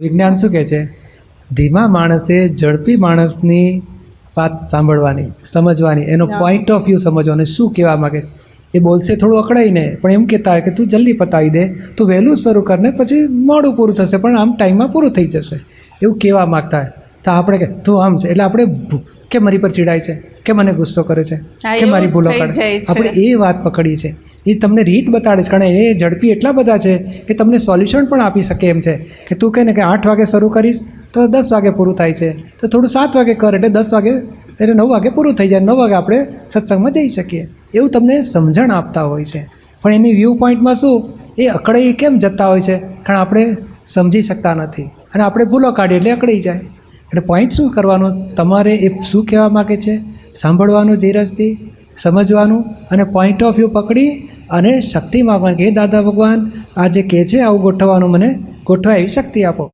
વિજ્ઞાન શું કહે છે? ધીમા માણસે ઝડપી માણસની વાત સાંભળવાની, સમજવાની, એનો પોઈન્ટ ઓફ વ્યૂ સમજવાનો, શું કહેવા માગે છે. એ બોલશે થોડું અકળાઈને, પણ એમ કહેતા હોય કે તું જલ્દી પતાવી દે, તું વહેલું શરૂ કરને, પછી મોડું પૂરું થશે, પણ આમ ટાઈમમાં પૂરું થઈ જશે, એવું કહેવા માગતા હોય. તો આપણે કે તું આમ છે, એટલે આપણે કે મારી પર ચીડાય છે, કે મને ગુસ્સો કરે છે, કે મારી ભૂલો કાઢે, આપણે એ વાત પકડી છે. એ તમને રીત બતાડે છે, કારણ એ ઝડપી એટલા બધા છે કે તમને સોલ્યુશન પણ આપી શકે એમ છે. કે તું કહે ને કે 8 વાગે શરૂ કરીશ તો 10 વાગે પૂરું થાય છે, તો થોડું 7 વાગે કર, એટલે 10 વાગે એટલે 9 વાગે પૂરું થઈ જાય, 9 વાગે આપણે સત્સંગમાં જઈ શકીએ. એવું તમને સમજણ આપતા હોય છે. પણ એની વ્યૂ પોઈન્ટમાં શું, એ અકળાઈ કેમ જતા હોય છે? કારણ આપણે સમજી શકતા નથી, અને આપણે ભૂલો કાઢીએ એટલે અકળાઈ જાય. એટલે પોઈન્ટ શું કરવાનું, તમારે એ શું કહેવા માગે છે સાંભળવાનું, ધીરજથી સમજવાનું, અને પોઈન્ટ ઓફ વ્યૂ પકડી અને શક્તિ માગવાની કે હે દાદા ભગવાન, આ જે કહે છે આવું ગોઠવવાનું, મને ગોઠવાય એવી શક્તિ આપો.